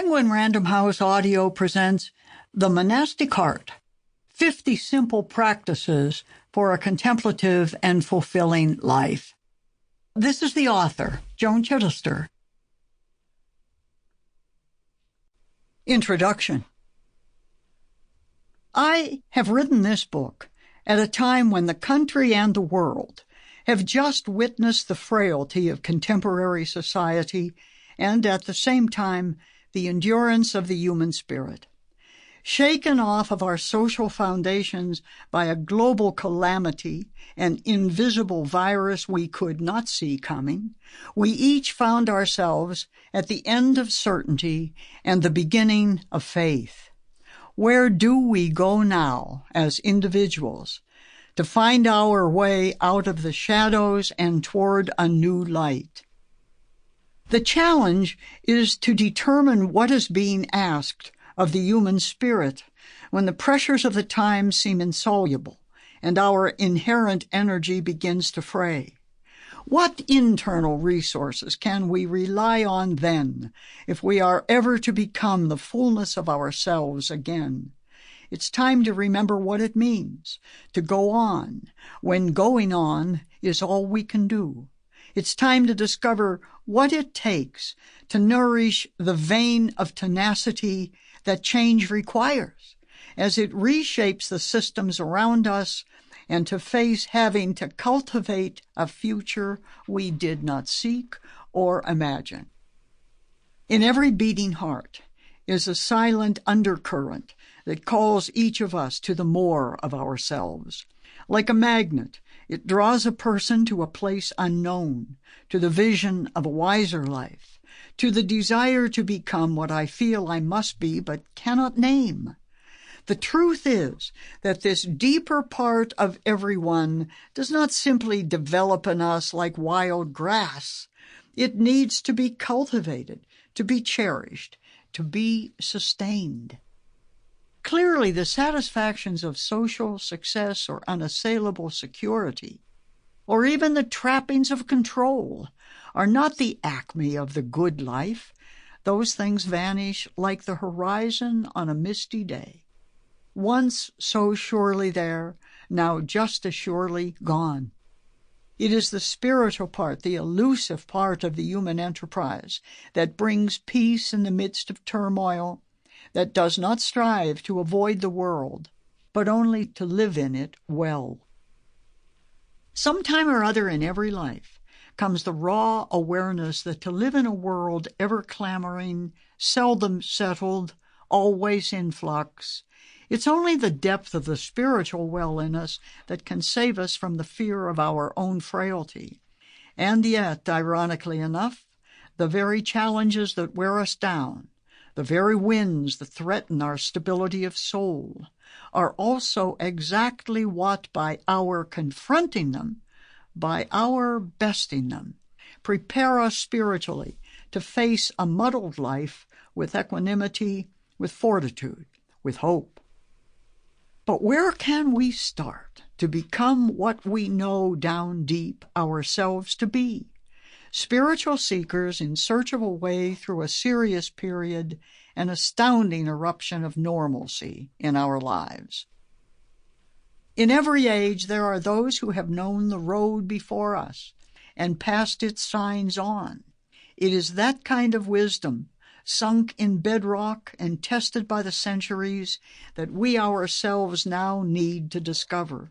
Penguin Random House Audio presents The Monastic Heart, 50 Simple Practices for a Contemplative and Fulfilling Life. This is the author, Joan Chittister. Introduction. I have written this book at a time when the country and the world have just witnessed the frailty of contemporary society and at the same time the endurance of the human spirit. Shaken off of our social foundations by a global calamity, an invisible virus we could not see coming, we each found ourselves at the end of certainty and the beginning of faith. Where do we go now as individuals to find our way out of the shadows and toward a new light? The challenge is to determine what is being asked of the human spirit when the pressures of the times seem insoluble and our inherent energy begins to fray. What internal resources can we rely on then if we are ever to become the fullness of ourselves again? It's time to remember what it means to go on when going on is all we can do. It's time to discover what it takes to nourish the vein of tenacity that change requires as it reshapes the systems around us and to face having to cultivate a future we did not seek or imagine. In every beating heart is a silent undercurrent that calls each of us to the more of ourselves. Like a magnet, it draws a person to a place unknown, to the vision of a wiser life, to the desire to become what I feel I must be but cannot name. The truth is that this deeper part of everyone does not simply develop in us like wild grass. It needs to be cultivated, to be cherished, to be sustained. Clearly, the satisfactions of social success or unassailable security, or even the trappings of control, are not the acme of the good life. Those things vanish like the horizon on a misty day. Once so surely there, now just as surely gone. It is the spiritual part, the elusive part of the human enterprise, that brings peace in the midst of turmoil, that does not strive to avoid the world, but only to live in it well. Sometime or other in every life comes the raw awareness that to live in a world ever clamoring, seldom settled, always in flux, it's only the depth of the spiritual well in us that can save us from the fear of our own frailty. And yet, ironically enough, the very challenges that wear us down, the very winds that threaten our stability of soul, are also exactly what, by our confronting them, by our besting them, prepare us spiritually to face a muddled life with equanimity, with fortitude, with hope. But where can we start to become what we know down deep ourselves to be? Spiritual seekers in search of a way through a serious period, an astounding eruption of normalcy in our lives. In every age, there are those who have known the road before us and passed its signs on. It is that kind of wisdom, sunk in bedrock and tested by the centuries, that we ourselves now need to discover.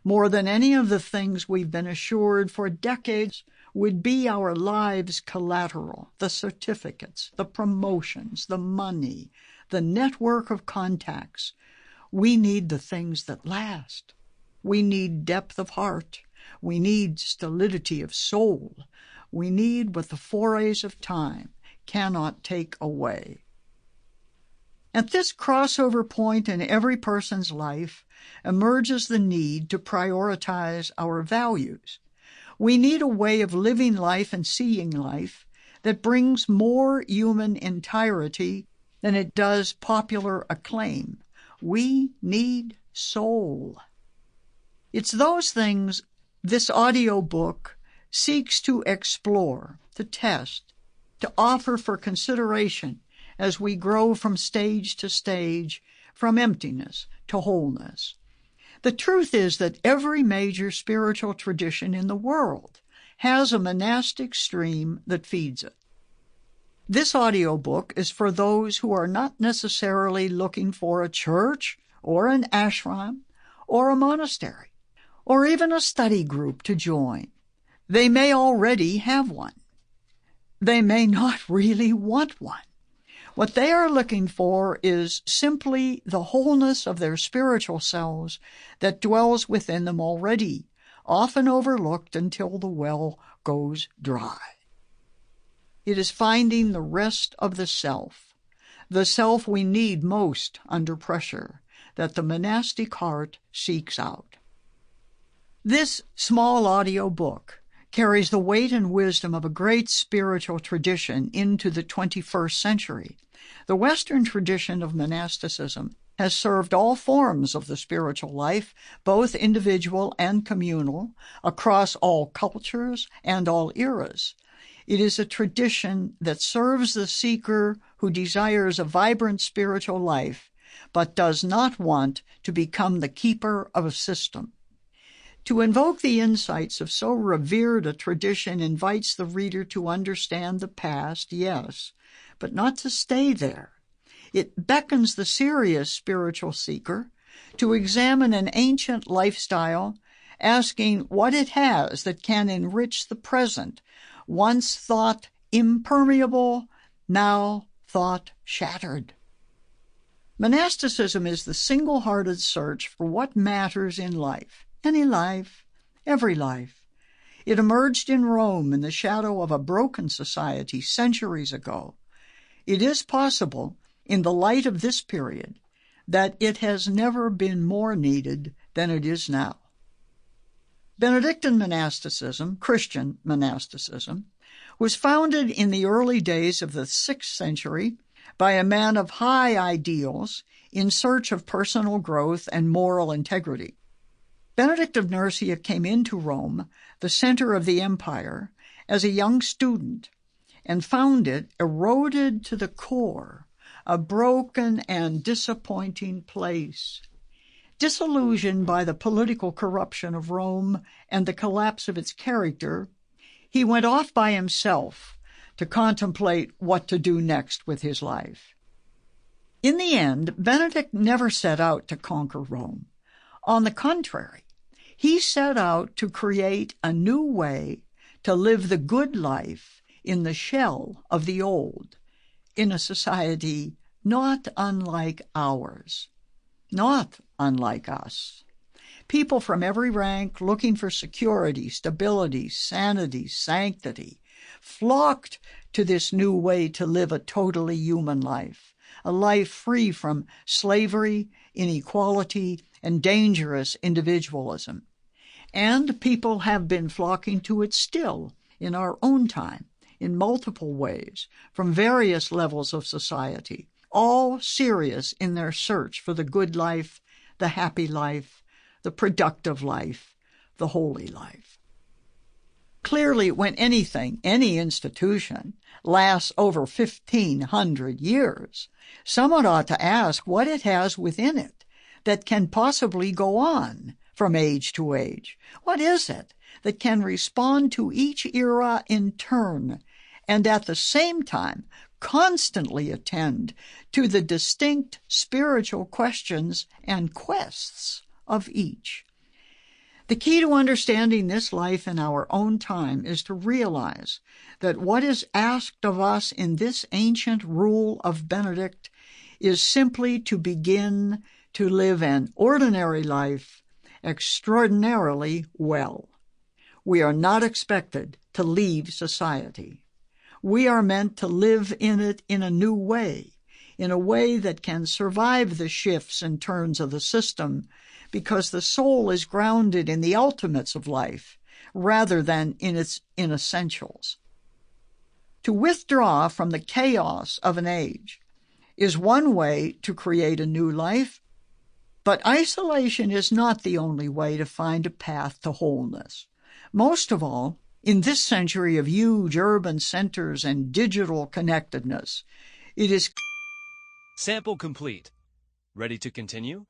More than any of the things we've been assured for decades would be our lives' collateral, the certificates, the promotions, the money, the network of contacts. We need the things that last. We need depth of heart. We need stolidity of soul. We need what the forays of time cannot take away. At this crossover point in every person's life emerges the need to prioritize our values. We need a way of living life and seeing life that brings more human entirety than it does popular acclaim. We need soul. It's those things this audiobook seeks to explore, to test, to offer for consideration as we grow from stage to stage, from emptiness to wholeness. The truth is that every major spiritual tradition in the world has a monastic stream that feeds it. This audiobook is for those who are not necessarily looking for a church or an ashram or a monastery or even a study group to join. They may already have one. They may not really want one. What they are looking for is simply the wholeness of their spiritual selves that dwells within them already, often overlooked until the well goes dry. It is finding the rest of the self we need most under pressure, that the monastic heart seeks out. This small audio book carries the weight and wisdom of a great spiritual tradition into the 21st century. The Western tradition of monasticism has served all forms of the spiritual life, both individual and communal, across all cultures and all eras. It is a tradition that serves the seeker who desires a vibrant spiritual life, but does not want to become the keeper of a system. To invoke the insights of so revered a tradition invites the reader to understand the past, yes, but not to stay there. It beckons the serious spiritual seeker to examine an ancient lifestyle, asking what it has that can enrich the present, once thought impermeable, now thought shattered. Monasticism is the single-hearted search for what matters in life, any life, every life. It emerged in Rome in the shadow of a broken society centuries ago. It is possible, in the light of this period, that it has never been more needed than it is now. Benedictine monasticism, Christian monasticism, was founded in the early days of the 6th century by a man of high ideals in search of personal growth and moral integrity. Benedict of Nursia came into Rome, the center of the empire, as a young student, and found it eroded to the core, a broken and disappointing place. Disillusioned by the political corruption of Rome and the collapse of its character, he went off by himself to contemplate what to do next with his life. In the end, Benedict never set out to conquer Rome. On the contrary, he set out to create a new way to live the good life in the shell of the old, in a society not unlike ours, not unlike us. People from every rank looking for security, stability, sanity, sanctity, flocked to this new way to live a totally human life, a life free from slavery, inequality, and dangerous individualism. And people have been flocking to it still in our own time, in multiple ways, from various levels of society, all serious in their search for the good life, the happy life, the productive life, the holy life. Clearly, when anything, any institution, lasts over 1,500 years, someone ought to ask what it has within it that can possibly go on from age to age. What is it that can respond to each era in turn and at the same time constantly attend to the distinct spiritual questions and quests of each? The key to understanding this life in our own time is to realize that what is asked of us in this ancient rule of Benedict is simply to begin to live an ordinary life extraordinarily well. We are not expected to leave society. We are meant to live in it in a new way, in a way that can survive the shifts and turns of the system, because the soul is grounded in the ultimates of life rather than in its inessentials. To withdraw from the chaos of an age is one way to create a new life, but isolation is not the only way to find a path to wholeness. Most of all, in this century of huge urban centers and digital connectedness, It is Sample complete. Ready to continue?